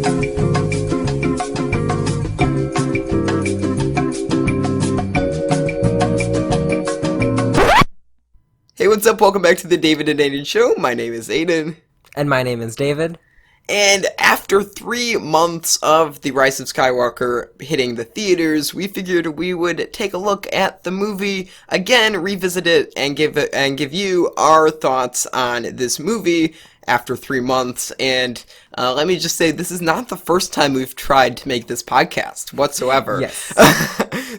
Hey, what's up? Welcome back to the David and Aidan Show. My name is Aidan. And my name is David. And after 3 months of the Rise of Skywalker hitting the theaters, we figured we would take a look at the movie again, revisit it, and give you our thoughts on this movie after 3 months. And let me just say, this is not the first time we've tried to make this podcast whatsoever. Yes.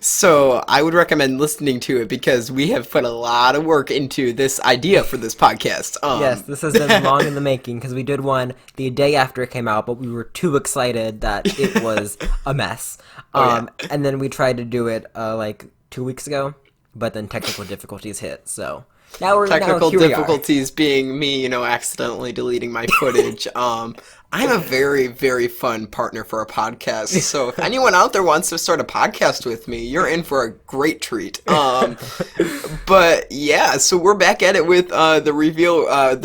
So I would recommend listening to it because we have put a lot of work into this idea for this podcast. Yes, this has been long in the making because we did one the day after it came out, but we were too excited that it was a mess. And then we tried to do it like 2 weeks ago, but then technical difficulties hit, so... Technical difficulties being me, accidentally deleting my footage. I'm a very, very fun partner for a podcast. So if anyone out there wants to start a podcast with me, you're in for a great treat. But yeah, so we're back at it with the review of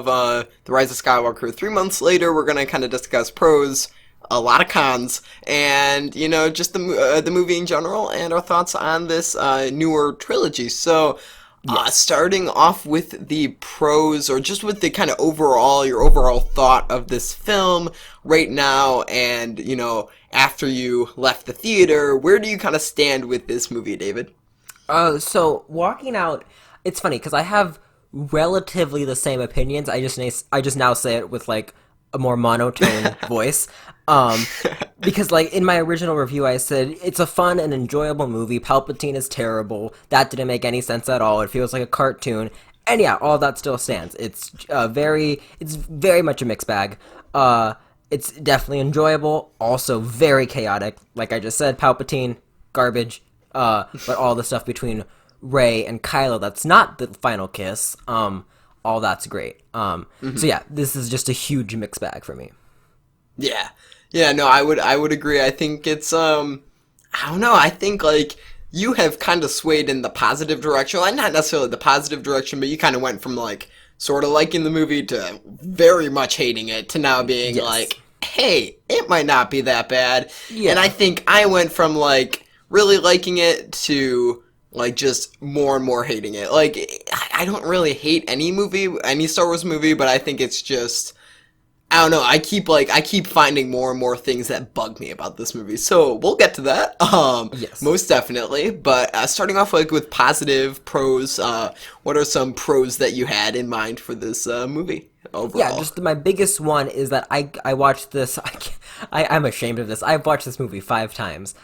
The Rise of Skywalker. 3 months later, we're gonna kind of discuss pros, a lot of cons, and just the movie in general, and our thoughts on this newer trilogy. So. Yes. Starting off with the pros, or just with the kind of your overall thought of this film right now, and, after you left the theater, where do you kind of stand with this movie, David? So, walking out, it's funny, because I have relatively the same opinions, I just now say it with, like, a more monotone voice, because like in my original review I said it's a fun and enjoyable movie. Palpatine is terrible. That didn't make any sense at all. It feels like a cartoon, and yeah, all that still stands. It's very much a mixed bag. It's definitely enjoyable, also very chaotic. Like I just said, Palpatine, garbage. But all the stuff between Rey and Kylo, that's not the final kiss. All that's great. So yeah, this is just a huge mixed bag for me. Yeah, no, I would agree. I think it's, I don't know, I think, like, you have kind of swayed in the positive direction. Like, not necessarily the positive direction, but you kind of went from, like, sort of liking the movie to very much hating it to now being like, hey, it might not be that bad. Yeah. And I think I went from, like, really liking it to... like, just more and more hating it. Like, I don't really hate any Star Wars movie, but I think it's just, I don't know, I keep finding more and more things that bug me about this movie. So, we'll get to that, yes. Most definitely. But, starting off, like, with positive pros, what are some pros that you had in mind for this, movie? Overall. Yeah, just my biggest one is that I watched this. I'm ashamed of this. I've watched this movie 5 times.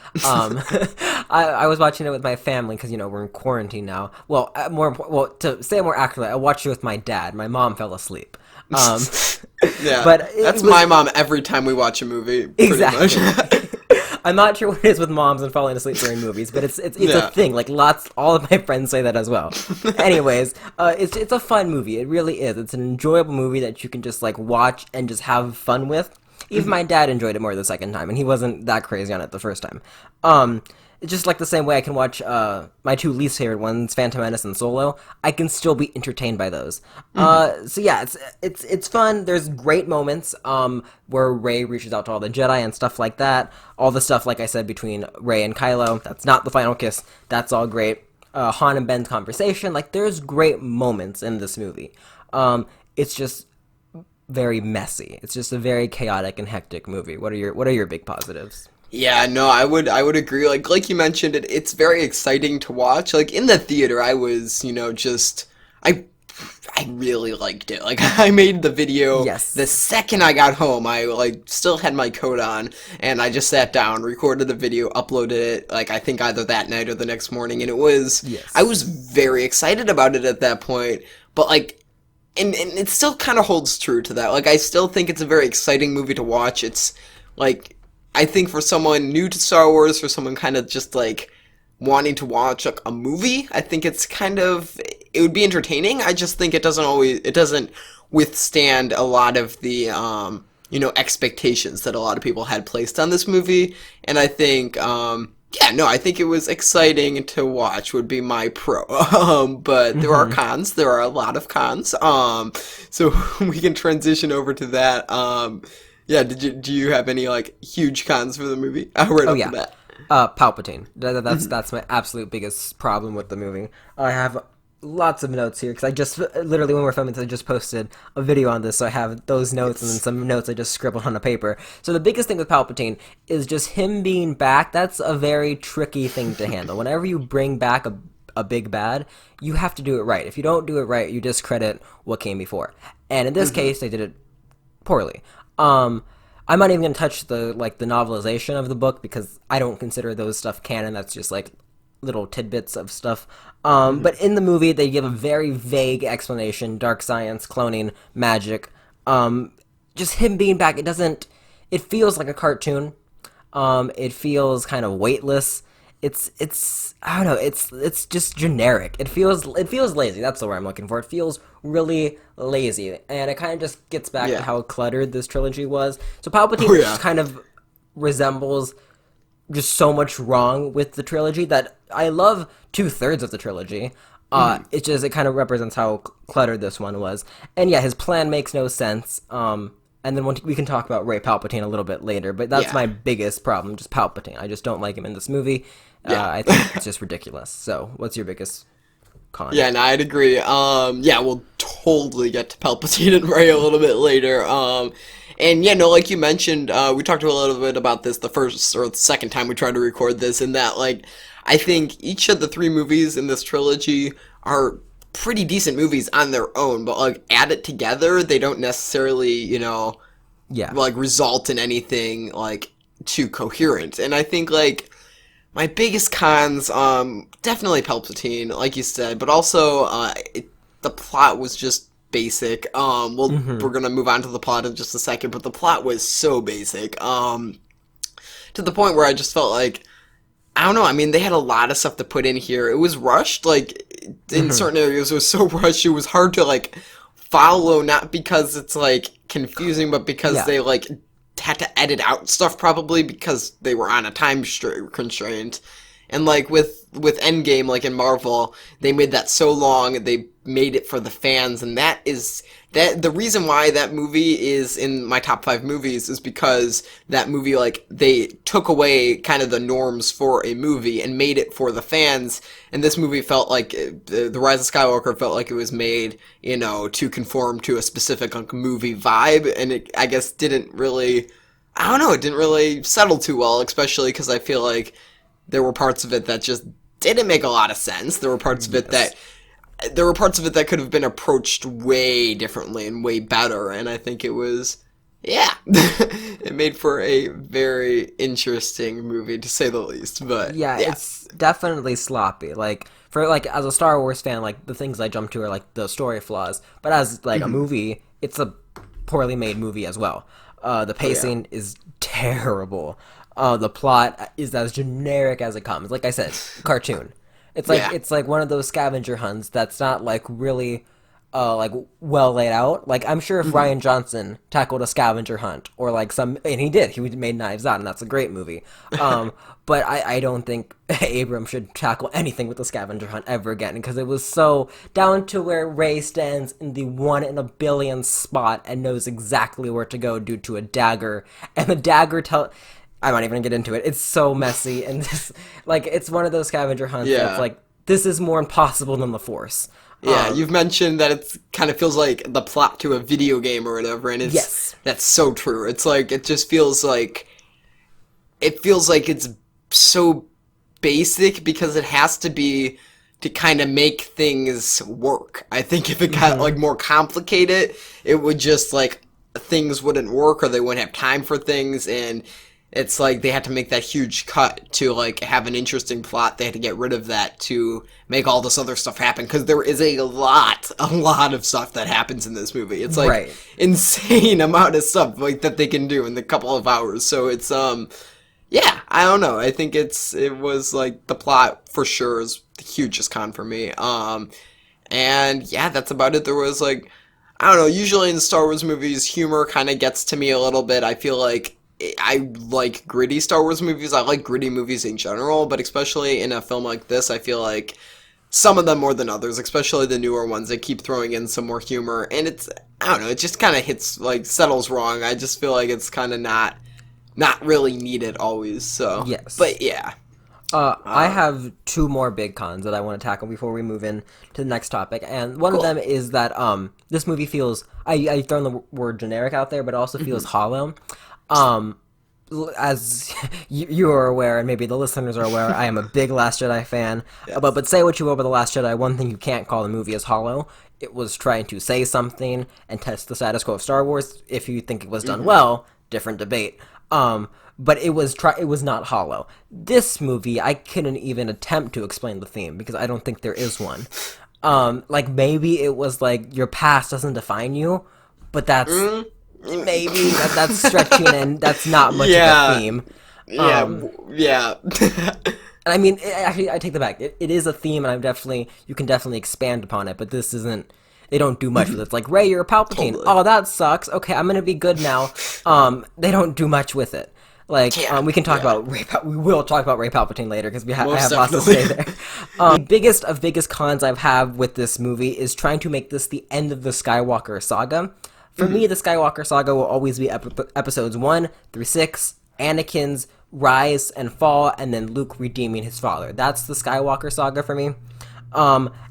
I was watching it with my family because we're in quarantine now. Well, to say it more accurately, I watched it with my dad. My mom fell asleep. Yeah, but that's my mom every time we watch a movie. Exactly. I'm not sure what it is with moms and falling asleep during movies, but it's a thing. Like all of my friends say that as well. Anyways, it's a fun movie. It really is. It's an enjoyable movie that you can just like watch and just have fun with. Even my dad enjoyed it more the second time, and he wasn't that crazy on it the first time. It's just like the same way I can watch my 2 least favorite ones, Phantom Menace and Solo. I can still be entertained by those. So yeah, it's fun. There's great moments where Rey reaches out to all the Jedi and stuff like that. All the stuff, like I said, between Rey and Kylo. That's not the final kiss. That's all great. Han and Ben's conversation. Like, there's great moments in this movie. It's just very messy. It's just a very chaotic and hectic movie. What are your big positives? Yeah, no, I would agree. Like you mentioned, it's very exciting to watch. Like in the theater, I was, I really liked it. Like I made the video. Yes. The second I got home. I still had my coat on, and I just sat down, recorded the video, uploaded it. Like I think either that night or the next morning, and it was. Yes. I was very excited about it at that point, but like. And it still kind of holds true to that. Like, I still think it's a very exciting movie to watch. It's, like, I think for someone new to Star Wars, for someone kind of just, like, wanting to watch, like, a movie, I think it's kind of, it would be entertaining. I just think it doesn't withstand a lot of the, expectations that a lot of people had placed on this movie. And I think, I think it was exciting to watch would be my pro. But there are cons. There are a lot of cons. So we can transition over to that. Yeah, do you have any like huge cons for the movie? Right Oh off the yeah, bat. Palpatine. That's my absolute biggest problem with the movie. I have lots of notes here because I just literally when we're filming this, I just posted a video on this, so I have those notes and then It's some notes I just scribbled on a paper. So the biggest thing with Palpatine is just him being back. That's a very tricky thing to handle. Whenever you bring back a big bad, you have to do it right. If you don't do it right, you discredit what came before. And in this case, they did it poorly. I'm not even gonna touch the novelization of the book because I don't consider those stuff canon. That's just like little tidbits of stuff. But in the movie, they give a very vague explanation: dark science, cloning, magic. Just him being back. It doesn't. It feels like a cartoon. It feels kind of weightless. It's I don't know. It's just generic. It feels lazy. That's the word I'm looking for. It feels really lazy, and it kind of just gets back to yeah. how cluttered this trilogy was. So Palpatine Oh yeah. just kind of resembles just so much wrong with the trilogy that I love 2/3 of the trilogy. It just it kind of represents how cluttered this one was, and yeah, his plan makes no sense. And then we can talk about Ray Palpatine a little bit later, but that's Yeah. my biggest problem, just Palpatine. I just don't like him in this movie. Yeah. I think it's just ridiculous. So, what's your biggest con? Yeah, and I'd agree. Yeah, we'll totally get to Palpatine and Rey a little bit later. And yeah, no, like you mentioned, we talked a little bit about this the first or the second time we tried to record this, and that like I think each of the three movies in this trilogy are pretty decent movies on their own, but like added together, they don't necessarily, Yeah. like result in anything like too coherent. And I think like my biggest cons, definitely Palpatine, like you said, but also the plot was just basic. We're gonna move on to the plot in just a second, but the plot was so basic, to the point where I just felt like I don't know. I mean, they had a lot of stuff to put in here. It was rushed, like in certain areas. It was so rushed. It was hard to like follow, not because it's like confusing, but because Yeah. they like had to edit out stuff probably because they were on a time constraint. And like with Endgame, like in Marvel, they made that so long, they made it for the fans, and that the reason why that movie is in my top 5 movies is because that movie, like, they took away kind of the norms for a movie and made it for the fans, and this movie felt like, the Rise of Skywalker felt like it was made, to conform to a specific like, movie vibe, and it, I guess, didn't really, I don't know, it didn't really settle too well, especially because I feel like there were parts of it that just didn't make a lot of sense. There were parts of it that could have been approached way differently and way better, and I think it was, yeah, it made for a very interesting movie to say the least. But Yeah, yeah, it's definitely sloppy. Like for like as a Star Wars fan, like the things I jump to are like the story flaws. But as like a movie, it's a poorly made movie as well. The pacing is terrible. The plot is as generic as it comes. Like I said, cartoon. Yeah. It's like one of those scavenger hunts that's not like really like well laid out. Like I'm sure if Ryan Johnson tackled a scavenger hunt or like some and he made Knives Out and that's a great movie. But I don't think Abrams should tackle anything with the scavenger hunt ever again because it was so down to where Rey stands in the 1 in a billion spot and knows exactly where to go due to a dagger and the dagger I'm not even gonna get into it. It's so messy, and this, like, it's one of those scavenger hunts Yeah. that's like, this is more impossible than the Force. Yeah, you've mentioned that it kind of feels like the plot to a video game or whatever, and Yes. that's so true. It's like it just feels like it's so basic because it has to be to kind of make things work. I think if it got like more complicated, it would just like things wouldn't work or they wouldn't have time for things, and it's like they had to make that huge cut to like have an interesting plot. They had to get rid of that to make all this other stuff happen because there is a lot of stuff that happens in this movie. It's like Right. insane amount of stuff like that they can do in a couple of hours. So it's yeah, I don't know. I think it was like the plot for sure is the hugest con for me. And yeah, that's about it. There was like I don't know. Usually in Star Wars movies, humor kind of gets to me a little bit. I feel like I like gritty Star Wars movies. I like gritty movies in general, but especially in a film like this, I feel like some of them more than others, especially the newer ones, they keep throwing in some more humor. And I don't know, it just kind of hits, like, settles wrong. I just feel like it's kind of not really needed always, so. Yes. But yeah. I have two more big cons that I want to tackle before we move in to the next topic, and one of Cool. them is that this movie feels I thrown the word generic out there, but it also feels hollow. Um, as you are aware, and maybe the listeners are aware, I am a big Last Jedi fan. Yes. But say what you will about the Last Jedi, one thing you can't call the movie is hollow. It was trying to say something and test the status quo of Star Wars. If you think it was done well, different debate. But it was not hollow. This movie, I couldn't even attempt to explain the theme because I don't think there is one. Like maybe it was like your past doesn't define you, but that's maybe that's stretching and that's not much of Yeah. a theme. Yeah. Yeah. And I mean, actually, I take that back. It is a theme, and you can definitely expand upon it. But this isn't. They don't do much with it. It's like, Ray, you're a Palpatine. Totally. Oh, that sucks. Okay, I'm gonna be good now. They don't do much with it. Like, Yeah, we can talk yeah. about we will talk about Ray Palpatine later because I Most have lots to say definitely. there. The biggest cons I've had with this movie is trying to make this the end of the Skywalker saga. For me, the Skywalker saga will always be episodes 1 through 6, Anakin's rise and fall, and then Luke redeeming his father. That's the Skywalker saga for me.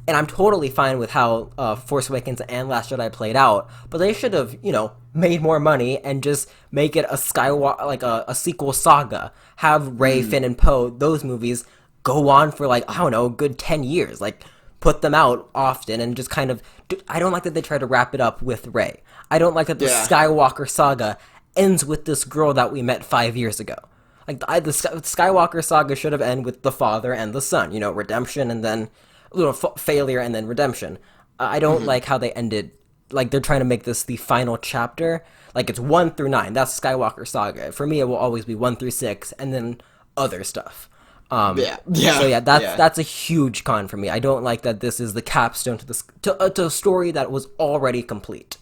And I'm totally fine with how Force Awakens and Last Jedi played out, but they should have, made more money and just make it a Skywalker, like a sequel saga. Have Rey, Finn, and Poe, those movies, go on for like, I don't know, a good 10 years. Like, put them out often and just kind of. I don't like that they try to wrap it up with Rey. I don't like that the Yeah. Skywalker saga ends with this girl that we met 5 years ago. Like, the Skywalker saga should have ended with the father and the son, redemption and then failure and then redemption. I don't like how they ended. Like, they're trying to make this the final chapter. Like, it's 1 through 9. That's Skywalker saga. For me, it will always be 1 through 6, and then other stuff. Yeah. Yeah. So yeah, Yeah. that's a huge con for me. I don't like that this is the capstone to a story that was already complete.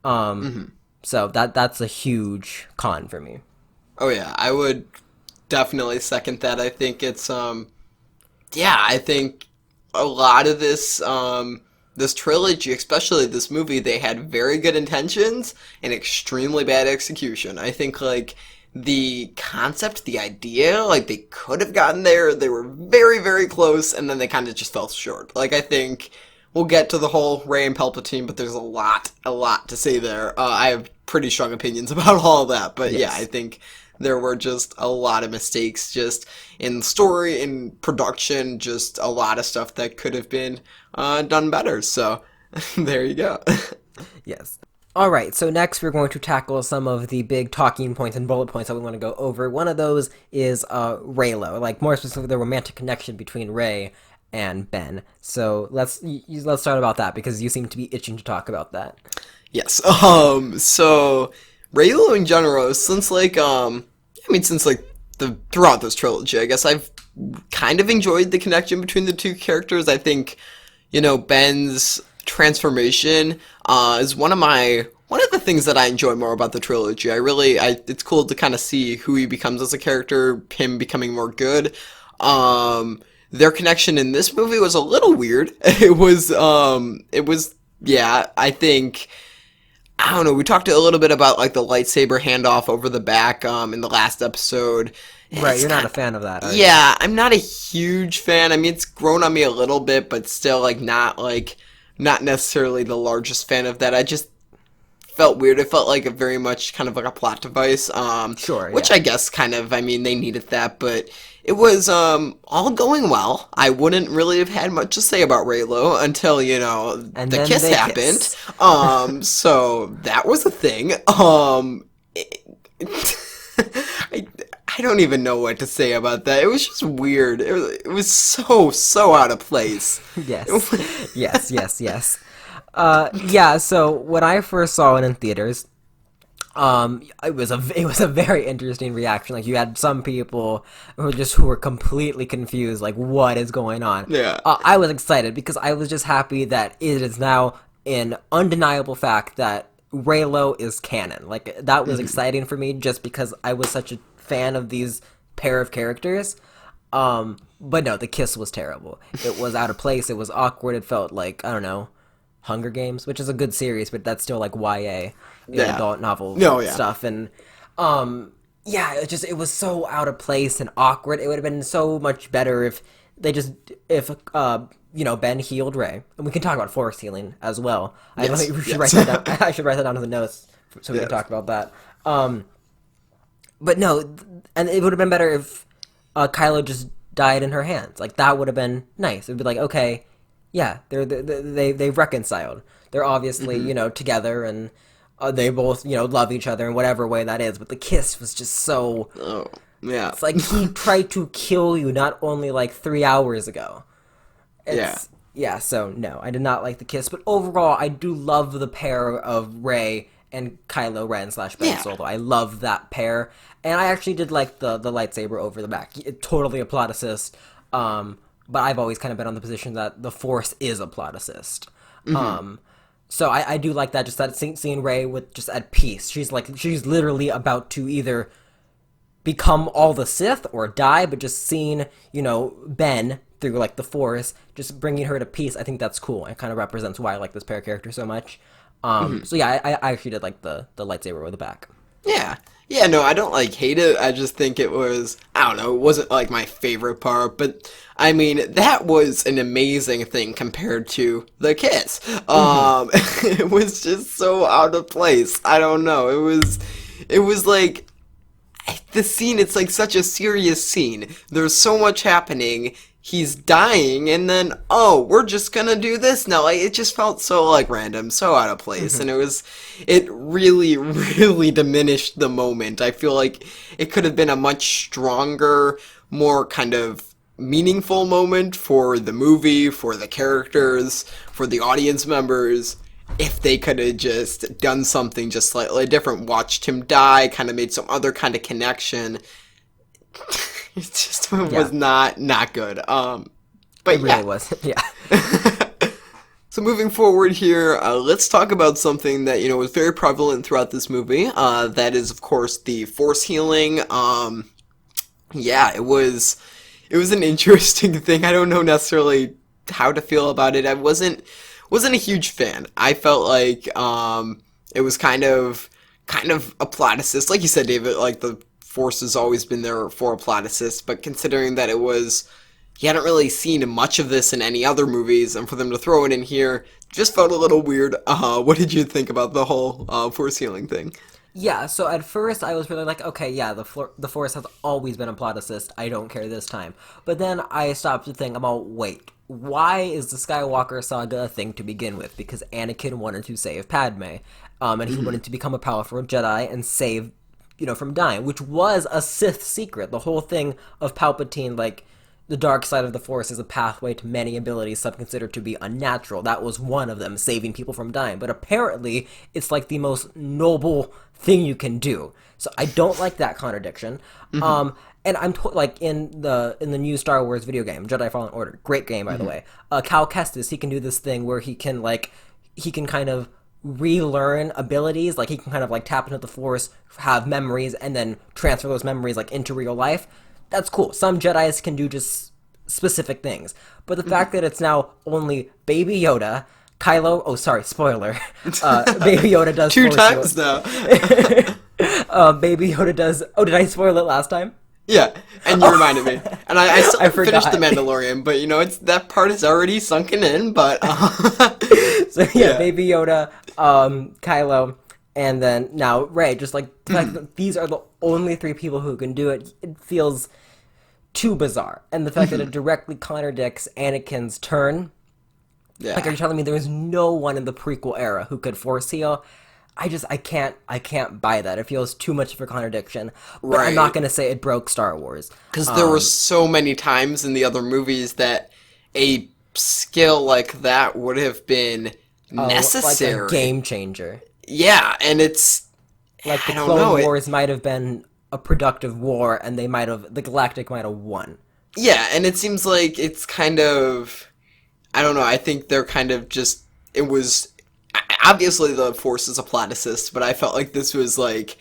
So that's a huge con for me. Oh yeah, I would definitely second that. I think it's yeah, I think a lot of this trilogy, especially this movie, they had very good intentions and extremely bad execution. I think like the concept, the idea, like they could have gotten there. They were very, very close, and then they kind of just fell short. Like I think we'll get to the whole Rey and Palpatine, but there's a lot to say there. I have pretty strong opinions about all of that, but yeah, Yes. I think there were just a lot of mistakes just in story, in production, just a lot of stuff that could have been done better. So there you go. Yes. All right, so next we're going to tackle some of the big talking points and bullet points that we want to go over. One of those is Reylo, like more specifically the romantic connection between Rey and Ben. So let's start about that because you seem to be itching to talk about that. Yes. So Raylo in general, since like since like the throughout this trilogy, I guess I've kind of enjoyed the connection between the two characters. I think, Ben's transformation is one of the things that I enjoy more about the trilogy. It's cool to kind of see who he becomes as a character, him becoming more good. Their connection in this movie was a little weird. Yeah, I think, I don't know, we talked a little bit about like the lightsaber handoff over the back in the last episode. Right, It's you're not a kind- fan of that, are you? Yeah, I'm not a huge fan. I mean, it's grown on me a little bit, but still not necessarily the largest fan of that. I just felt weird. It felt like a very much kind of like a plot device. Sure, Which yeah. I guess kind of, I mean, they needed that, but it was all going well. I wouldn't really have had much to say about Raylo until, And the then kiss they happened. kiss. So that was a thing. I, I don't even know what to say about that. It was just weird. It was so out of place. Yes. Yes. Yeah, so when I first saw it in theaters, it was a very interesting reaction. Like you had some people who were completely confused, like what is going on. Yeah. I was excited because I was just happy that it is now an undeniable fact that Raylo is canon. Like that was exciting for me just because I was such a fan of these pair of characters. But no, the kiss was terrible. It was out of place. It was awkward. It felt like, I don't know, Hunger Games, which is a good series, but that's still like YA, Yeah. adult novel No, yeah. stuff. And yeah, it was so out of place and awkward. It would have been so much better if they just if Ben healed Ray, and we can talk about force healing as well. I don't Yes. think we should write Yes. that down. I should write that down in the notes so we can Yes. talk about that. But no, and it would have been better if Kylo just died in her hands. Like that would have been nice. It'd be like, okay, yeah, they've reconciled. They're obviously together, and they both love each other in whatever way that is. But the kiss was just so. Oh, yeah. It's like he tried to kill you not only like 3 hours ago. Yeah. So no, I did not like the kiss, but overall, I do love the pair of Rey and Kylo Ren / Ben Yeah. Solo. I love that pair, and I actually did like the lightsaber over the back. Totally a plot assist. But I've always kind of been on the position that the Force is a plot assist. So I do like that. Just that seeing Rey with just at peace. She's literally about to either become all the Sith or die, but just seeing Ben through like the Force, just bringing her to peace. I think that's cool. It kind of represents why I like this pair of characters so much. So yeah, I actually did like the lightsaber over the back. Yeah. Yeah, no, I don't like hate it. I just think it was, I don't know, it wasn't like my favorite part, but I mean, that was an amazing thing compared to the kiss. It was just so out of place. I don't know. It was like the scene, it's like such a serious scene. There's so much happening. He's dying, and then, oh, we're just gonna do this now. Like, it just felt so, like, random, so out of place, and it really, really diminished the moment. I feel like it could have been a much stronger, more kind of meaningful moment for the movie, for the characters, for the audience members, if they could have just done something just slightly different, watched him die, kind of made some other kind of connection. It just was not good. But It really was. Yeah. So moving forward here, let's talk about something that was very prevalent throughout this movie. That is, of course, the force healing. Yeah, it was an interesting thing. I don't know necessarily how to feel about it. I wasn't a huge fan. I felt like it was kind of a plot assist, like you said, David. Like the Force has always been there for a plot assist, but considering that you hadn't really seen much of this in any other movies, and for them to throw it in here just felt a little weird. What did you think about the whole Force healing thing? Yeah, so at first I was really like, okay, yeah, the Force has always been a plot assist. I don't care this time. But then I stopped to think about, wait, why is the Skywalker saga a thing to begin with? Because Anakin wanted to save Padme, and he wanted to become a powerful Jedi and save, from dying, which was a Sith secret. The whole thing of Palpatine, like, the dark side of the Force is a pathway to many abilities some consider to be unnatural. That was one of them, saving people from dying. But apparently, it's like the most noble thing you can do. So I don't like that contradiction. And I'm like in the new Star Wars video game, Jedi Fallen Order, great game by the way. Cal Kestis, he can do this thing where he can kind of relearn abilities. Like he can kind of like tap into the Force, have memories, and then transfer those memories like into real life. That's cool. Some Jedis can do just specific things. But the fact that it's now only Baby Yoda, Kylo... Oh, sorry, spoiler. Baby Yoda does... Two times now. Baby Yoda does... Oh, did I spoil it last time? Yeah, and you reminded me. And I still I finished forgot. The Mandalorian, but that part is already sunken in, but... So yeah, Baby Yoda, Kylo... And then now Rey, just like the fact that these are the only three people who can do it, it feels too bizarre. And the fact that it directly contradicts Anakin's turn. Yeah. Like, are you telling me there was no one in the prequel era who could force heal? I can't buy that. It feels too much of a contradiction. But I'm not gonna say it broke Star Wars. Because there were so many times in the other movies that a skill like that would have been necessary. Like a game changer. Yeah, and it's... Like the I don't Clone know, Wars might have been a productive war, and the Galactic might have won. Yeah, and it seems like it's kind of... I don't know, I think they're kind of just... It was... Obviously the Force is a plot assist, but I felt like this was like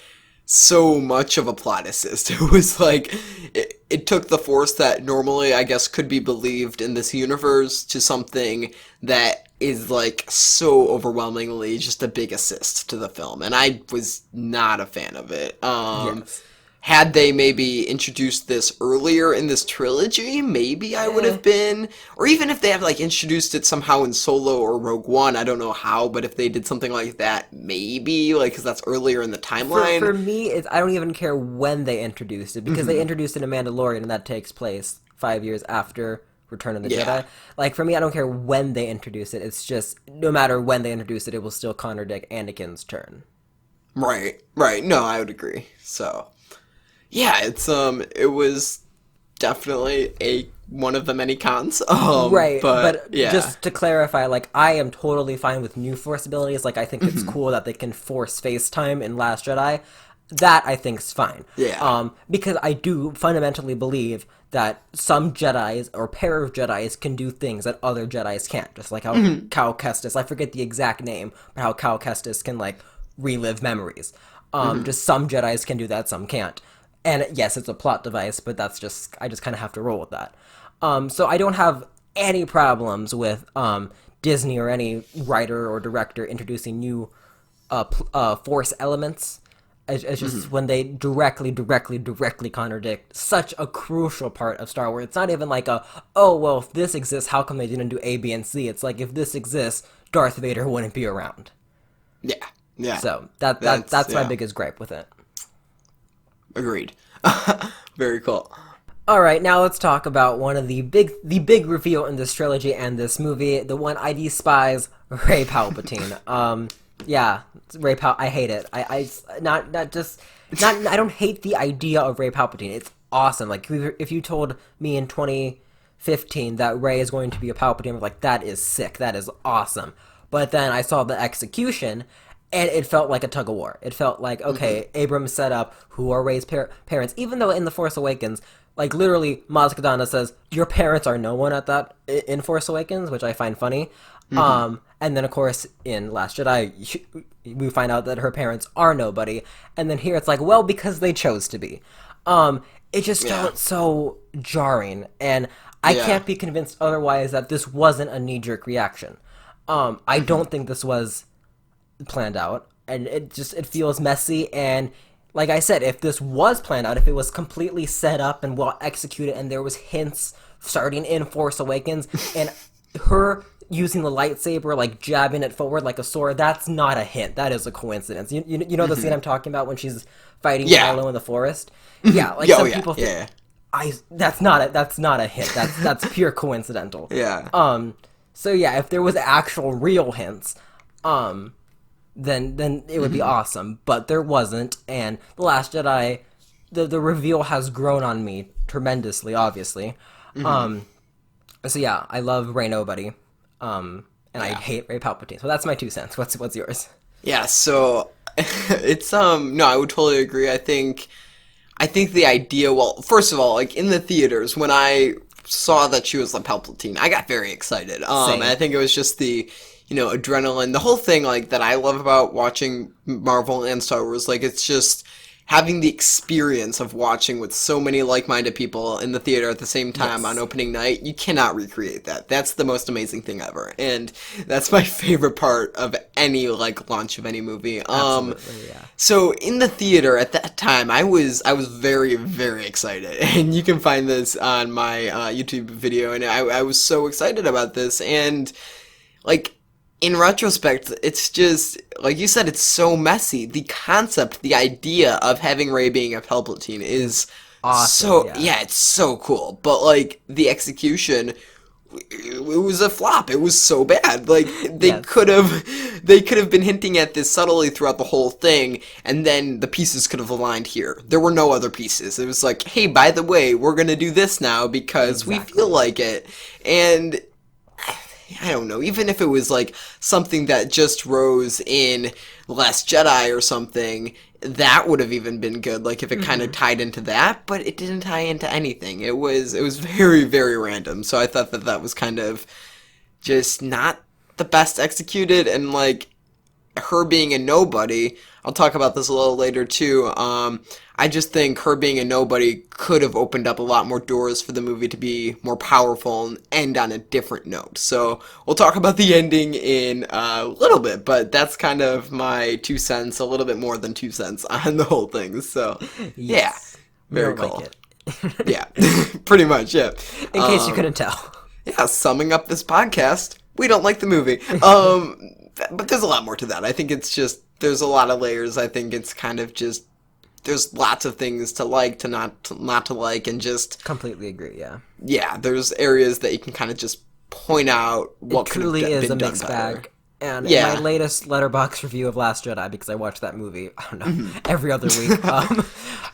so much of a plot assist. It was like... It took the Force that normally, I guess, could be believed in this universe to something that is like so overwhelmingly just a big assist to the film, and I was not a fan of it. Yes. Had they maybe introduced this earlier in this trilogy, maybe I would Eh. have been, or even if they have like introduced it somehow in Solo or Rogue One, I don't know how, but if they did something like that, maybe, like, because that's earlier in the For timeline. me, I don't even care when they introduced it because they introduced it in Mandalorian, and that takes place 5 years after Return of the Yeah. Jedi. Like for me, I don't care when they introduce it. It's just no matter when they introduce it, it will still contradict Anakin's turn. Right, right. No, I would agree. So, yeah, it was definitely a one of the many cons. Right, But but yeah. just to clarify, like I am totally fine with new Force abilities. Like I think it's cool that they can force FaceTime in Last Jedi. That I think's fine. Yeah. Because I do fundamentally believe that some Jedi's or pair of Jedi's can do things that other Jedi's can't. Just like how Cal Kestis, I forget the exact name, but how Cal Kestis can like relive memories. Just some Jedi's can do that, some can't. And yes, it's a plot device, but that's just I just kind of have to roll with that. So I don't have any problems with Disney or any writer or director introducing new Force elements. It's just when they directly contradict such a crucial part of Star Wars. It's not even like oh, well, if this exists, how come they didn't do A, B, and C? It's like, if this exists, Darth Vader wouldn't be around. Yeah. Yeah. So that's my yeah. biggest gripe with it. Agreed. Very cool. All right, now let's talk about one of the big reveal in this trilogy and this movie, the one I despise, Rey Palpatine. Yeah, Rey I hate it. I don't hate the idea of Rey Palpatine. It's awesome. Like if you told me in 2015 that Rey is going to be a Palpatine, I'm like, that is sick. That is awesome. But then I saw the execution, and it felt like a tug of war. It felt like, okay, Abrams set up who are Rey's parents, even though in The Force Awakens, like literally, Maz Kanata says your parents are no one at that in Force Awakens, which I find funny. And then of course in Last Jedi, we find out that her parents are nobody, and then here it's like, well, because they chose to be. It just felt so jarring, and I can't be convinced otherwise that this wasn't a knee-jerk reaction. I don't think this was planned out, and it feels messy. And like I said, if this was planned out, if it was completely set up and well executed, and there was hints starting in Force Awakens, and her using the lightsaber, like jabbing it forward like a sword, that's not a hint. That is a coincidence. You know the scene I'm talking about when she's fighting Kylo in the forest? Yeah, like some people think, that's not a hint. That's pure coincidental. Yeah. So yeah, if there was actual real hints, then it would be awesome. But there wasn't, and The Last Jedi, the reveal has grown on me tremendously, obviously. So yeah, I love Rey Nobody, and I hate Rey Palpatine. So that's my 2 cents. What's yours? Yeah, so it's no, I would totally agree. I think the idea, well, first of all, like in the theaters when I saw that she was the Palpatine, I got very excited. Same. And I think it was just the, adrenaline, the whole thing like that I love about watching Marvel and Star Wars. Like it's just having the experience of watching with so many like-minded people in the theater at the same time on opening night. You cannot recreate that. That's the most amazing thing ever, and that's my favorite part of any like launch of any movie. Absolutely, yeah. So in the theater at that time, I was very, very excited, and you can find this on my YouTube video, and I was so excited about this, and like in retrospect, it's just, like you said, it's so messy. The concept, the idea of having Rey being a Palpatine is Awesome, yeah. it's so cool. But, like, the execution, it was a flop. It was so bad. Like, they could have been hinting at this subtly throughout the whole thing, and then the pieces could have aligned here. There were no other pieces. It was like, hey, by the way, we're gonna do this now because we feel like it. And I don't know, even if it was like something that just rose in Last Jedi or something, that would have even been good, like if it kind of tied into that, but it didn't tie into anything. It was very, very random, so I thought that was kind of just not the best executed, and like her being a nobody, I'll talk about this a little later too. I just think her being a nobody could have opened up a lot more doors for the movie to be more powerful and end on a different note. So we'll talk about the ending in a little bit, but that's kind of my 2 cents, a little bit more than 2 cents on the whole thing. So yeah, Yes. We very don't cool. like it. Yeah, pretty much. Yeah. In case you couldn't tell. Yeah, summing up this podcast, we don't like the movie. But there's a lot more to that. I think it's just there's a lot of layers. I think it's kind of just there's lots of things to like, not to like, and just Completely agree, yeah. yeah, there's areas that you can kind of just point out what It could have truly is been a done mixed better. bag. And in Yeah. my latest Letterboxd review of Last Jedi, because I watched that movie, I don't know, Mm-hmm. every other week,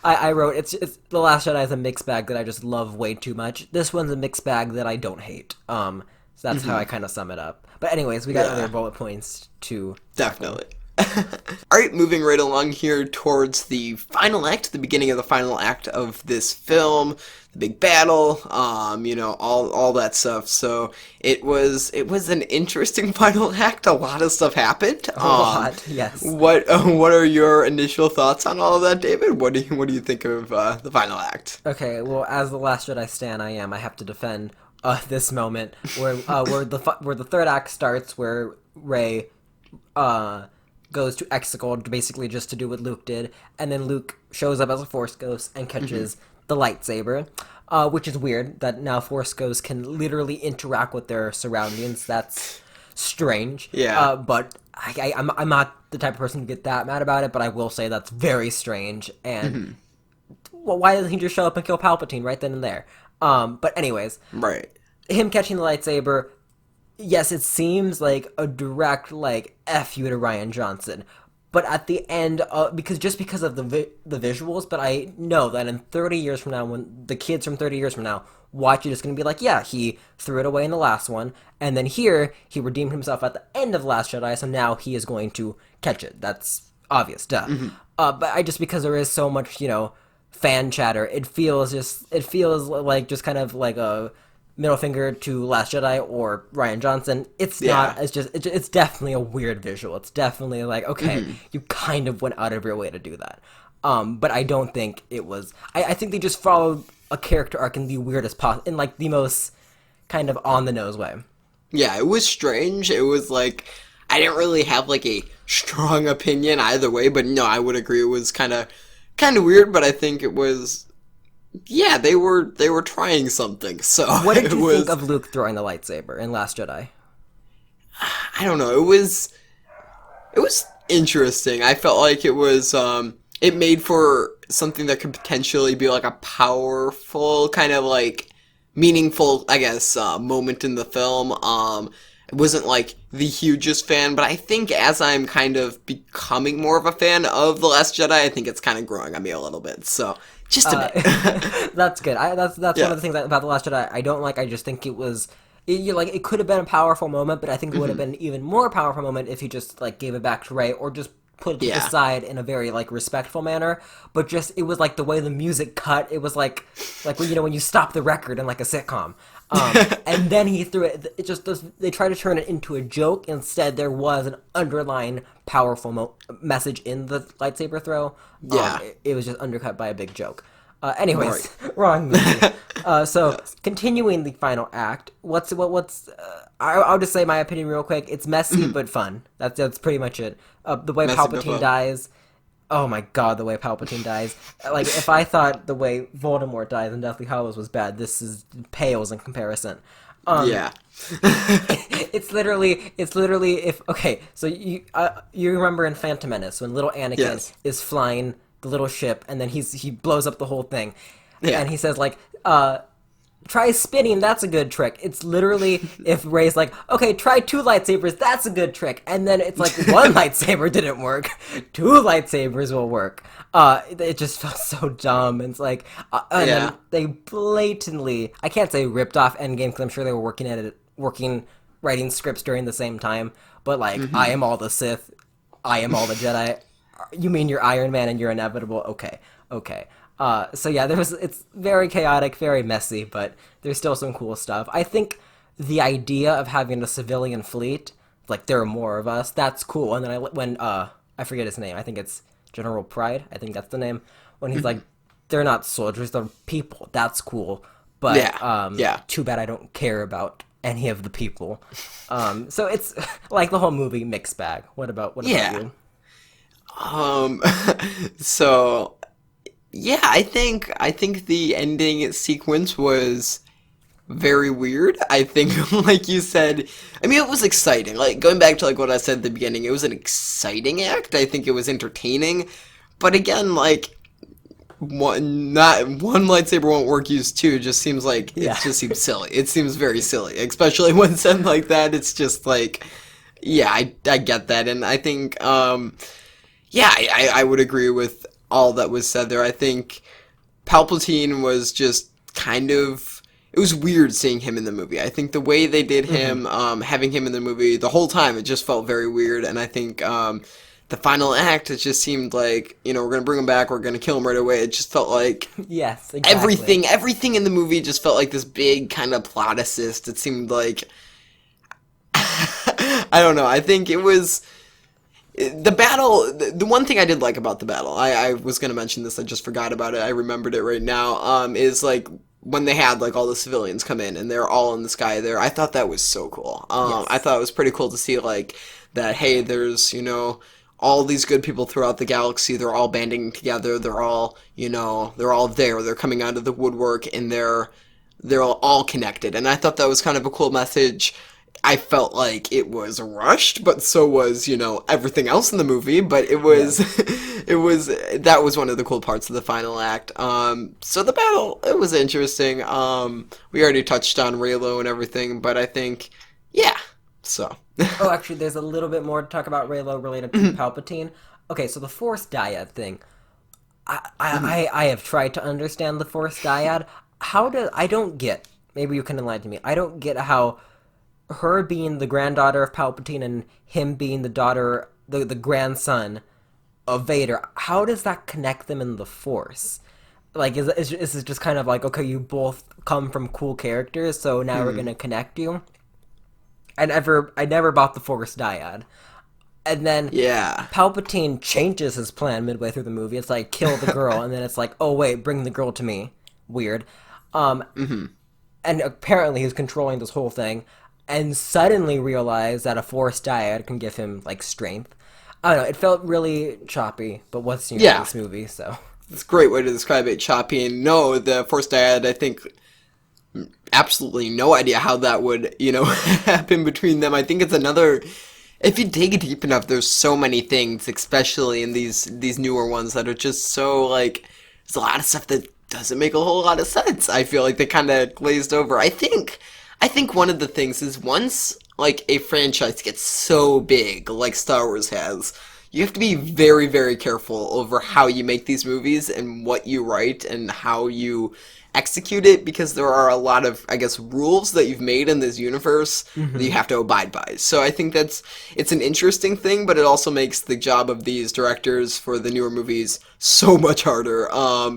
I wrote, it's The Last Jedi is a mixed bag that I just love way too much. This one's a mixed bag that I don't hate. So that's how I kind of sum it up. But anyways, we got Mm-hmm. Yeah. other bullet points to... Definitely. All right, moving right along here towards the final act, the beginning of the final act of this film, the big battle, all that stuff. So it was an interesting final act. A lot of stuff happened. A lot, yes. What are your initial thoughts on all of that, David? What do you think of the final act? Okay, well, as the Last Jedi stan I have to defend this moment where where the third act starts, where Rey goes to Exegol basically just to do what Luke did, and then Luke shows up as a Force ghost and catches the lightsaber, which is weird that now Force ghosts can literally interact with their surroundings. That's strange. Yeah. But I'm not the type of person to get that mad about it, but I will say that's very strange. And well, why doesn't he just show up and kill Palpatine right then and there? But anyways, Right. him catching the lightsaber, yes, it seems like a direct like F you to Ryan Johnson. But at the end, because of the visuals, but I know that in 30 years from now, when the kids from 30 years from now watch it, it's going to be like, yeah, he threw it away in the last one, and then here, he redeemed himself at the end of The Last Jedi, so now he is going to catch it. That's obvious, duh. But just because there is so much, fan chatter, it feels like just kind of like a middle finger to Last Jedi or Ryan Johnson. It's not. It's definitely a weird visual. It's definitely like, okay, you kind of went out of your way to do that. But I don't think it was. I think they just followed a character arc in the weirdest in like the most kind of on the nose way. Yeah, it was strange. It was like I didn't really have like a strong opinion either way, but no, I would agree it was kind of weird, but I think it was yeah, they were trying something. So What did you think of Luke throwing the lightsaber in Last Jedi? I don't know. It was interesting. I felt like it was it made for something that could potentially be like a powerful kind of like meaningful, I guess, moment in the film. I wasn't like the hugest fan, but I think as I'm kind of becoming more of a fan of The Last Jedi, I think it's kind of growing on me a little bit. So just a bit. That's good. That's one of the things about The Last Jedi I don't like. I just think it was it could have been a powerful moment, but I think it would have been an even more powerful moment if he just like gave it back to Rey or just put it to the side in a very like respectful manner. But just it was like the way the music cut. It was like when you stop the record in like a sitcom. And then he threw it. It just they tried to turn it into a joke. Instead, there was an underlying powerful message in the lightsaber throw. Yeah, it was just undercut by a big joke. Anyways, wrong movie. So continuing the final act, I'll just say my opinion real quick. It's messy but fun. That's pretty much it. The way Messy but Palpatine fun. dies. Oh my god, the way Palpatine dies. Like, if I thought the way Voldemort dies in Deathly Hallows was bad, this is pales in comparison. Yeah. It's literally so you remember in Phantom Menace when little Anakin is flying the little ship and then he blows up the whole thing. Yeah. And he says like try spinning, that's a good trick. It's literally if Rey's like, okay, try 2 lightsabers, that's a good trick. And then it's like 1 lightsaber didn't work, 2 lightsabers will work. It just felt so dumb. And it's like, and then they blatantly, I can't say ripped off Endgame because I'm sure they were writing scripts during the same time. But like, I am all the Sith, I am all the Jedi. You mean you're Iron Man and you're inevitable? Okay. So yeah, it's very chaotic, very messy, but there's still some cool stuff. I think the idea of having a civilian fleet, like there are more of us, that's cool. And then when I forget his name. I think it's General Pride. I think that's the name. When he's like, they're not soldiers, they're people. That's cool. But Yeah. too bad I don't care about any of the people. So it's like the whole movie mixed bag. What about Yeah. you? Um, so yeah, I think the ending sequence was very weird. I think, like you said, I mean, it was exciting. Like going back to like what I said at the beginning, it was an exciting act. I think it was entertaining, but again, like one lightsaber won't work. Use two just seems like it Yeah. just seems silly. It seems very silly, especially when said like that. It's just like, yeah, I get that, and I think yeah, I would agree with all that was said there. I think Palpatine was just kind of. It was weird seeing him in the movie. I think the way they did him, having him in the movie the whole time, it just felt very weird. And I think the final act, it just seemed like, we're going to bring him back, we're going to kill him right away. It just felt like Yes, exactly. everything in the movie just felt like this big kind of plot assist. It seemed like, I don't know, I think it was. The battle, the one thing I did like about the battle, I was going to mention this, I just forgot about it, I remembered it right now, is like when they had like all the civilians come in and they're all in the sky there, I thought that was so cool. I Yes. thought it was pretty cool to see like that, hey, there's, all these good people throughout the galaxy, they're all banding together, they're all, they're all there, they're coming out of the woodwork and they're all connected. And I thought that was kind of a cool message. I felt like it was rushed, but so was, everything else in the movie, but it was Yes. that was one of the cool parts of the final act. So the battle, it was interesting. We already touched on Raylo and everything, but I think yeah. So Oh, actually, there's a little bit more to talk about Raylo related to Palpatine. Okay, so the Force dyad thing. I have tried to understand the Force dyad. I don't get. Maybe you can enlighten me. I don't get how her being the granddaughter of Palpatine and him being the grandson of Vader. How does that connect them in the Force? Like, is it just kind of like, okay, you both come from cool characters, so now we're gonna connect you? I never bought the Force dyad. And then yeah. Palpatine changes his plan midway through the movie. It's like kill the girl, and then it's like, oh wait, bring the girl to me. Weird. And apparently he's controlling this whole thing, and suddenly realized that a Force dyad can give him like strength. I don't know. It felt really choppy, but what's new in Yeah. this movie? So It's a great way to describe it, choppy. And no, the Force Dyad, I think absolutely no idea how that would, happen between them. I think it's another. If you dig deep enough, there's so many things, especially in these newer ones, that are just so like. There's a lot of stuff that doesn't make a whole lot of sense. I feel like they kind of glazed over. I think one of the things is once like a franchise gets so big, like Star Wars has, you have to be very, very careful over how you make these movies and what you write and how you execute it, because there are a lot of, I guess, rules that you've made in this universe that you have to abide by. So I think it's an interesting thing, but it also makes the job of these directors for the newer movies so much harder.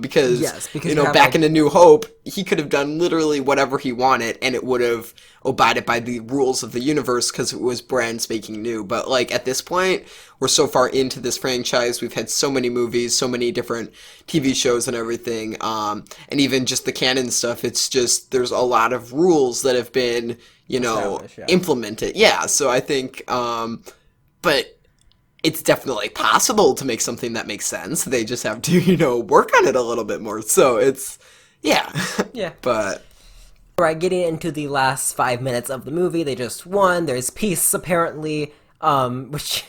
Because yes, because you have back like in A New Hope, he could have done literally whatever he wanted, and it would have abided by the rules of the universe because it was brand spanking new. But like at this point, we're so far into this franchise. We've had so many movies, so many different TV shows and everything, and even just the canon stuff. It's just there's a lot of rules that have been, established. Yeah. implemented. Yeah, so I think, but it's definitely possible to make something that makes sense. They just have to, work on it a little bit more. So it's, yeah, Yeah. but Alright, getting into the last 5 minutes of the movie, they just won. There's peace, apparently, which,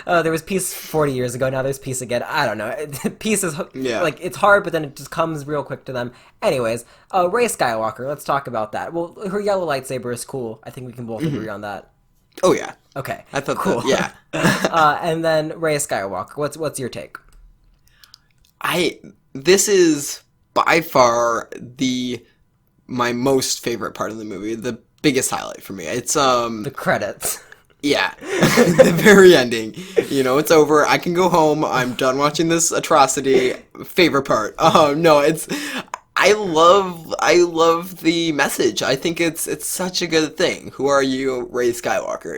there was peace 40 years ago, now there's peace again. I don't know. Peace is, Yeah. like, it's hard, but then it just comes real quick to them. Anyways, Rey Skywalker, let's talk about that. Well, her yellow lightsaber is cool. I think we can both agree on that. oh yeah, Okay, I thought cool. that, yeah. And then Rey Skywalker, what's your take? This is by far my most favorite part of the movie, the biggest highlight for me. It's The credits. yeah, the very ending. It's over. I can go home. I'm done watching this atrocity. Favorite part. No, I love the message. I think it's such a good thing. Who are you, Rey Skywalker?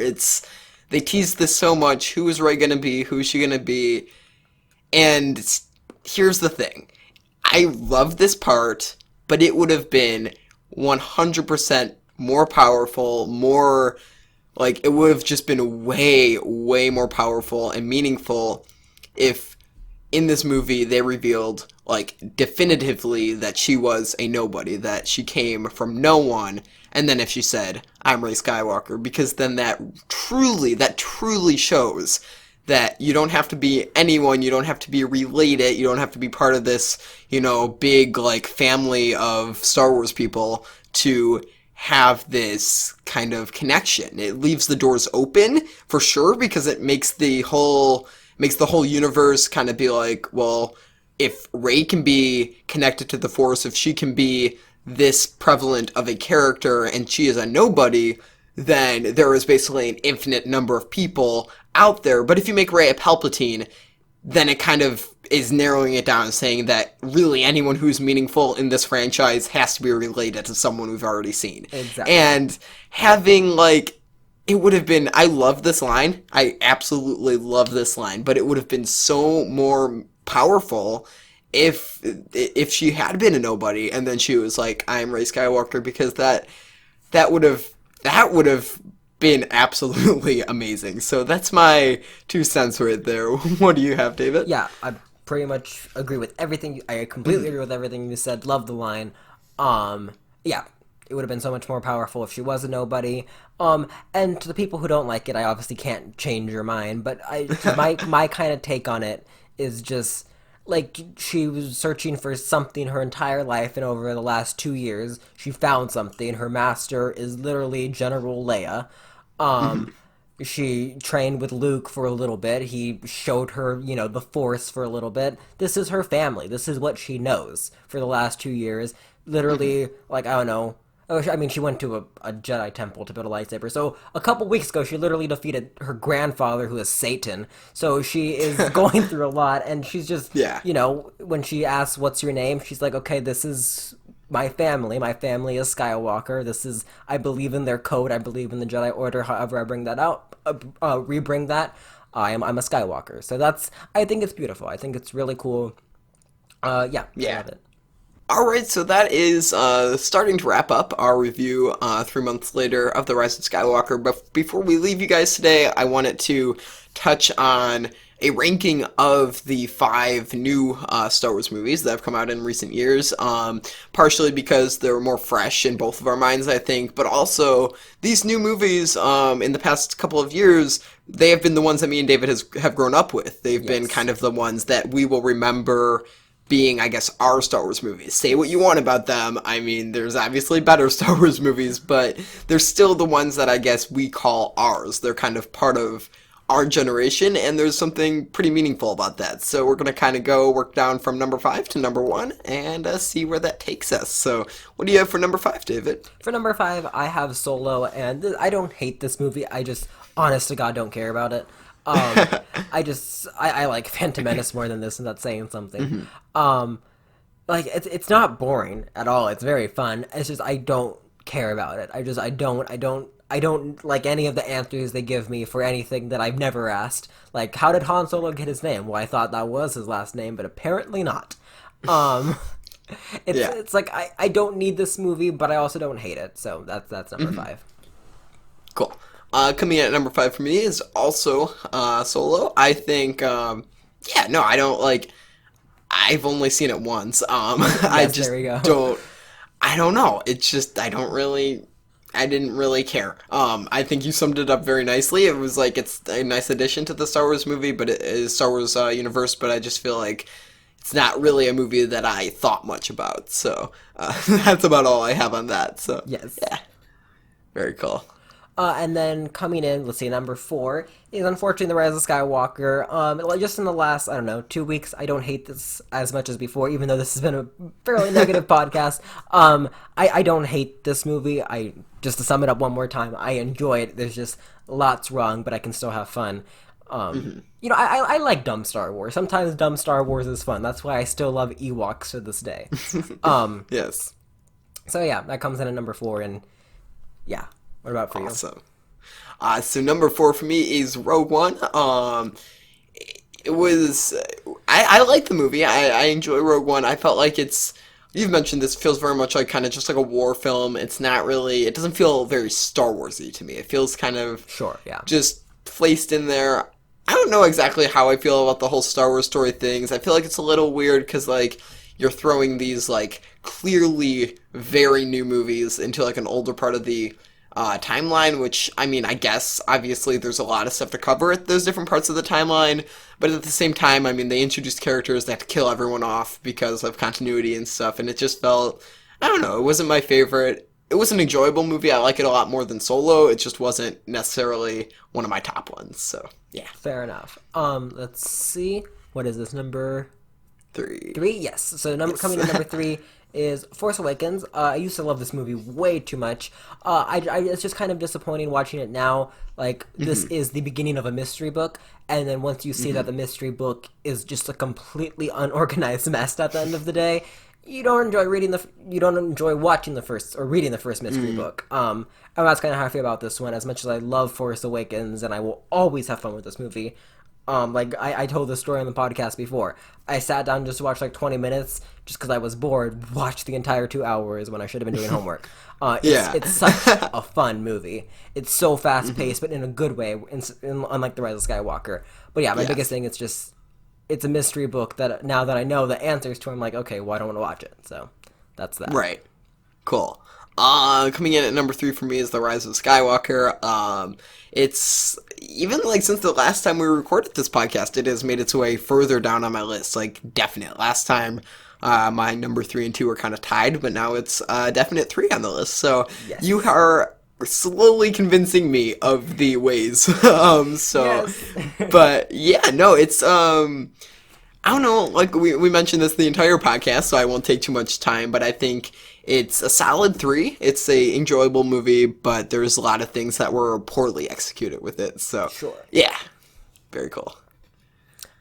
they teased this so much. Who is Rey gonna be? Who is she gonna be? And here's the thing. I love this part, but it would have been 100% more powerful, more like it would have just been way, way more powerful and meaningful if in this movie they revealed like definitively that she was a nobody, that she came from no one, and then if she said, I'm Rey Skywalker, because then that truly shows that you don't have to be anyone, you don't have to be related, you don't have to be part of this, big like family of Star Wars people to have this kind of connection. It leaves the doors open for sure because it makes the whole universe kind of be like, well, if Rey can be connected to the Force, if she can be this prevalent of a character and she is a nobody, then there is basically an infinite number of people out there. But if you make Rey a Palpatine, then it kind of is narrowing it down, saying that really anyone who's meaningful in this franchise has to be related to someone we've already seen. Exactly. And having, like, it would have been, I love this line. I absolutely love this line, but it would have been so more powerful if she had been a nobody and then she was like, I'm Rey Skywalker, because that would have been absolutely amazing. So that's my 2 cents right there. What do you have, David? Yeah, I pretty much agree with everything. I completely agree with everything you said. Love the line. Yeah, it would have been so much more powerful if she was a nobody. And to the people who don't like it, I obviously can't change your mind. But my kind of take on it is just like she was searching for something her entire life, and over the last 2 years, she found something. Her master is literally General Leia. She trained with Luke for a little bit. He showed her, the Force for a little bit. This is her family. This is what she knows for the last 2 years. Literally, like, I don't know. Oh, I mean, she went to a Jedi temple to build a lightsaber. So a couple weeks ago, she literally defeated her grandfather, who is Satan. So she is going through a lot, and she's just, Yeah. When she asks, what's your name? She's like, okay, this is my family. My family is Skywalker. I believe in their code. I believe in the Jedi Order. However I bring that out, rebring that, I'm a Skywalker. So I think it's beautiful. I think it's really cool. Yeah. I love it. All right, so that is starting to wrap up our review 3 months later of The Rise of Skywalker. But before we leave you guys today, I wanted to touch on a ranking of the 5 new Star Wars movies that have come out in recent years, partially because they're more fresh in both of our minds, I think, but also these new movies in the past couple of years, they have been the ones that me and David have grown up with. They've been kind of the ones that we will remember being, I guess, our Star Wars movies. Say what you want about them. I mean, there's obviously better Star Wars movies, but they're still the ones that I guess we call ours. They're kind of part of our generation, and there's something pretty meaningful about that. So we're going to kind of go work down from number 5 to number 1 and see where that takes us. So what do you have for number 5, David? For number 5, I have Solo, and I don't hate this movie. I just, honest to God, don't care about it. I like Phantom Menace more than this, and that's saying something. Like, it's not boring at all. It's very fun. It's just, I don't care about it. I don't like any of the answers they give me for anything that I've never asked. Like, how did Han Solo get his name? Well, I thought that was his last name, but apparently not. It's like, I don't need this movie, but I also don't hate it. So that's number 5. Cool. Coming in at number 5 for me is also Solo. I think, I don't like. I've only seen it once. I just I don't know. It's just I didn't really care. I think you summed it up very nicely. It was like it's a nice addition to the Star Wars movie, but it is Star Wars universe. But I just feel like it's not really a movie that I thought much about. So that's about all I have on that. So Yes. yeah, very cool. And then coming in, let's see, number 4 is unfortunately The Rise of Skywalker. Just in the last, 2 weeks, I don't hate this as much as before, even though this has been a fairly negative podcast. I don't hate this movie. Just to sum it up one more time, I enjoy it. There's just lots wrong, but I can still have fun. I like dumb Star Wars. Sometimes dumb Star Wars is fun. That's why I still love Ewoks to this day. Yes. So yeah, that comes in at number 4, and yeah. What about for you? Awesome. So number 4 for me is Rogue One. It was I like the movie. I enjoy Rogue One. I felt like you've mentioned this feels very much like kind of just like a war film. It's not really it doesn't feel very Star Warsy to me. It feels kind of Sure, yeah. just placed in there. I don't know exactly how I feel about the whole Star Wars story things. I feel like it's a little weird because like you're throwing these like clearly very new movies into like an older part of the timeline, which I mean, I guess obviously there's a lot of stuff to cover at those different parts of the timeline, but at the same time, I mean, they introduced characters that kill everyone off because of continuity and stuff, and it just felt, I don't know, it wasn't my favorite. It was an enjoyable movie. I like it a lot more than Solo. It just wasn't necessarily one of my top ones. So yeah, Fair enough. Let's see. What is this, number 3. 3? Yes. So coming in number 3 is Force Awakens. I used to love this movie way too much. It's just kind of disappointing watching it now. Like, this is the beginning of a mystery book, and then once you see that the mystery book is just a completely unorganized mess at the end of the day, you don't enjoy watching the first or reading the first mystery book. And that's kind of how I feel about this one. As much as I love Force Awakens, and I will always have fun with this movie. Like I told this story on the podcast before. I sat down just to watch like 20 minutes just because I was bored. Watched the entire 2 hours when I should have been doing homework. It's such a fun movie. It's so fast paced, but in a good way. Unlike the Rise of Skywalker. But yeah, my biggest thing it's just it's a mystery book that now that I know the answers to, I'm like, okay, well I don't want to watch it. So that's that. Right. Cool. Coming in at number 3 for me is The Rise of Skywalker. It's even like since the last time we recorded this podcast, it has made its way further down on my list. Like definite. Last time, my number 3 and 2 were kind of tied, but now it's definite 3 on the list. So Yes. you are slowly convincing me of the ways. Yes. But yeah, no, it's I don't know, like we mentioned this the entire podcast, so I won't take too much time, but I think it's a solid 3. It's a enjoyable movie, but there's a lot of things that were poorly executed with it. So Sure. yeah, very cool.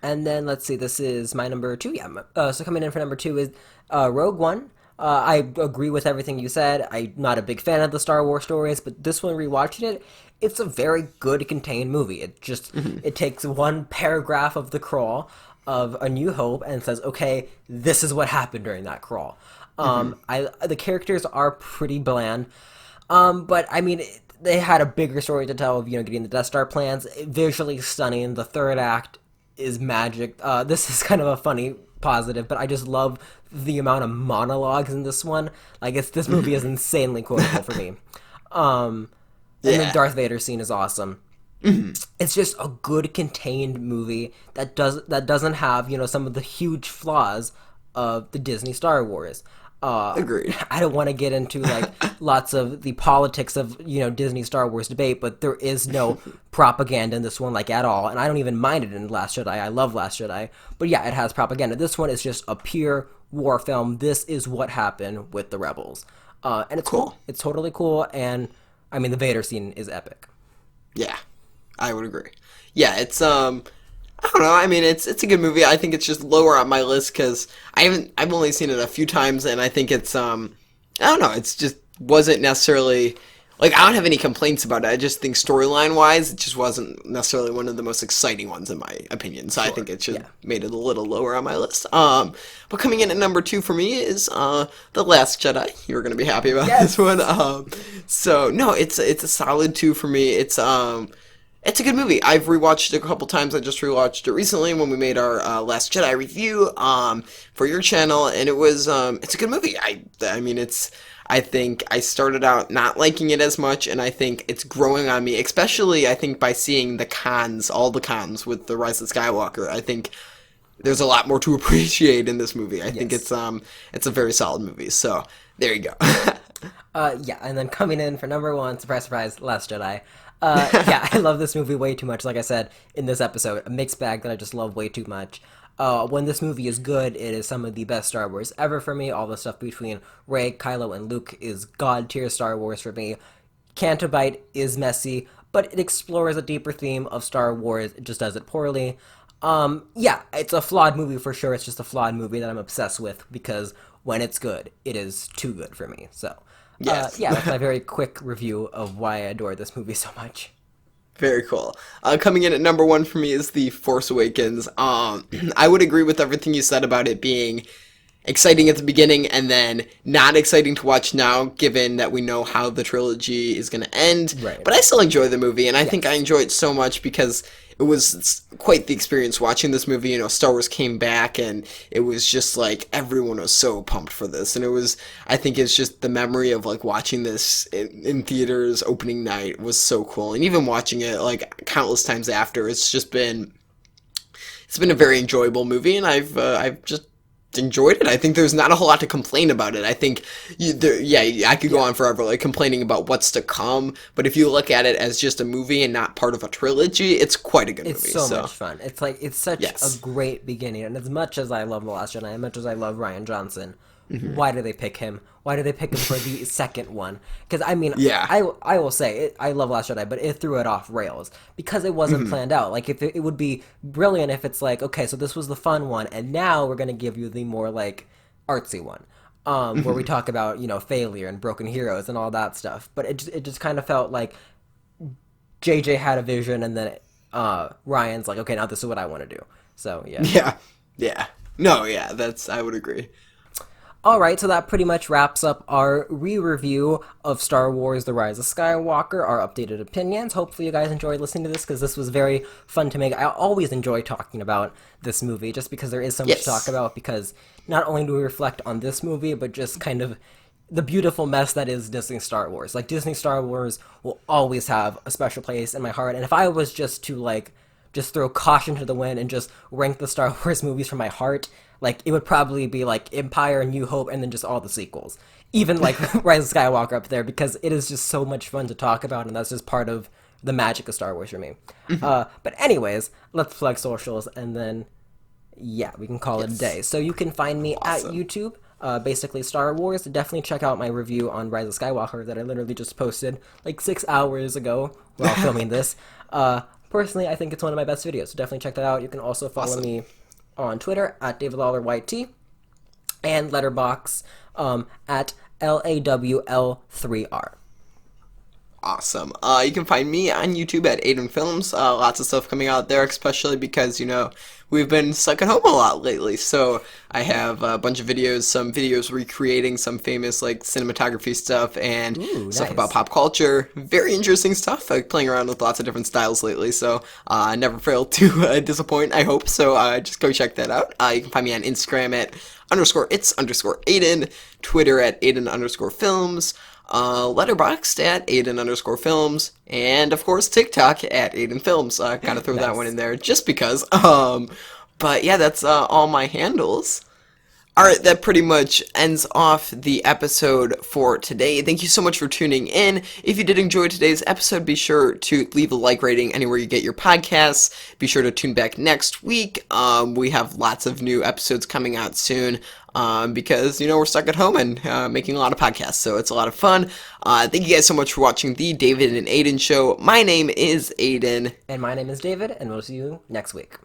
And then let's see, this is my number 2. Yeah. So coming in for number 2 is Rogue One. I agree with everything you said. I'm not a big fan of the Star Wars stories, but this one, rewatching it, it's a very good contained movie. It just it takes one paragraph of the crawl of A New Hope and says, okay, this is what happened during that crawl. The characters are pretty bland, but I mean, they had a bigger story to tell of getting the Death Star plans. Visually stunning. The third act is magic. This is kind of a funny positive, but I just love the amount of monologues in this one. Like this movie is insanely quotable for me. And the Darth Vader scene is awesome. It's just a good contained movie that doesn't have some of the huge flaws of the Disney Star Wars. Agreed. I don't want to get into like lots of the politics of Disney Star Wars debate, but there is no propaganda in this one like at all, and I don't even mind it in Last Jedi. I love Last Jedi, but yeah, it has propaganda. This one is just a pure war film. This is what happened with the rebels, and it's cool. It's totally cool, and I mean the Vader scene is epic. Yeah, I would agree. Yeah, it's I don't know. I mean, it's a good movie. I think it's just lower on my list because I've only seen it a few times, and I think it's I don't know. It's just wasn't necessarily like I don't have any complaints about it. I just think storyline wise, it just wasn't necessarily one of the most exciting ones in my opinion. So I think it just made it a little lower on my list. But coming in at number 2 for me is The Last Jedi. You're gonna be happy about this one. So no, it's a solid 2 for me. It's a good movie. I've rewatched it a couple times. I just rewatched it recently when we made our Last Jedi review for your channel, and it's a good movie. I mean, I think I started out not liking it as much, and I think it's growing on me, especially I think by seeing all the cons with The Rise of Skywalker. I think there's a lot more to appreciate in this movie. I think it's a very solid movie. So there you go. Yeah, and then coming in for number 1, surprise, surprise, Last Jedi. Yeah, I love this movie way too much. Like I said in this episode, a mixed bag that I just love way too much. When this movie is good, it is some of the best Star Wars ever for me. All the stuff between Rey, Kylo, and Luke is god tier Star Wars for me. Canto Bight is messy, but it explores a deeper theme of Star Wars. It just does it poorly. Yeah, it's a flawed movie for sure. It's just a flawed movie that I'm obsessed with because when it's good, it is too good for me. So Yes. Yeah, that's my very quick review of why I adore this movie so much. Very cool. Coming in at number one for me is The Force Awakens. I would agree with everything you said about it being exciting at the beginning and then not exciting to watch now, given that we know how the trilogy is going to end. Right. But I still enjoy the movie, and I think I Yes. enjoy it so much because it was quite the experience watching this movie. You know, Star Wars came back, and it was just like everyone was so pumped for this, and it was. I think it's just the memory of like watching this in theaters opening night was so cool, and even watching it like countless times after. It's been a very enjoyable movie, and I've just enjoyed it. I think there's not a whole lot to complain about it. I think, I could go on forever like complaining about what's to come, but if you look at it as just a movie and not part of a trilogy, it's quite a good movie. It's so much fun. It's like it's such Yes. a great beginning, and as much as I love The Last Jedi, as much as I love Ryan Johnson, Mm-hmm. why do they pick him? Why do they pick him for the second one? Because I mean, Yeah. I will say I love Last Jedi, but it threw it off rails because it wasn't planned out. Like if it would be brilliant if it's like, okay, so this was the fun one, and now we're gonna give you the more like artsy one. Where we talk about, failure and broken heroes and all that stuff, but it just kind of felt like JJ had a vision, and then Ryan's like, okay, now this is what I want to do. So yeah. Yeah. Yeah. No, yeah, I would agree. All right, so that pretty much wraps up our re-review of Star Wars: The Rise of Skywalker, our updated opinions. Hopefully you guys enjoyed listening to this because this was very fun to make. I always enjoy talking about this movie just because there is so much to talk about, because not only do we reflect on this movie, but just kind of the beautiful mess that is Disney Star Wars. Like, Disney Star Wars will always have a special place in my heart, and if I was just to, like, just throw caution to the wind and just rank the Star Wars movies from my heart, like, it would probably be, like, Empire, New Hope, and then just all the sequels. Even, like, Rise of Skywalker up there, because it is just so much fun to talk about, and that's just part of the magic of Star Wars for me. But anyways, let's plug socials, and then, yeah, we can call it a day. So you can find me at YouTube, basically Star Wars. Definitely check out my review on Rise of Skywalker that I literally just posted, like, 6 hours ago while filming this. Personally, I think it's one of my best videos, so definitely check that out. You can also follow me on Twitter at DavidLawlerYT and Letterboxed at LAWL3R. Awesome. You can find me on YouTube at Aidan Films. Lots of stuff coming out there, especially because, we've been stuck at home a lot lately. So I have a bunch of videos, some videos recreating some famous, like, cinematography stuff and stuff nice. about pop culture. Very interesting stuff. Playing around with lots of different styles lately. So I never fail to disappoint, I hope. So just go check that out. You can find me on Instagram at _it's_Aidan, Twitter at Aidan_films. Letterboxed at Aidan_films, and of course TikTok at Aidan Films. Gotta throw that one in there just because. But yeah, that's all my handles. Alright, that pretty much ends off the episode for today. Thank you so much for tuning in. If you did enjoy today's episode, be sure to leave a like rating anywhere you get your podcasts. Be sure to tune back next week. We have lots of new episodes coming out soon. Because, we're stuck at home and making a lot of podcasts, so it's a lot of fun. Thank you guys so much for watching the David and Aidan Show. My name is Aidan. And my name is David, and we'll see you next week.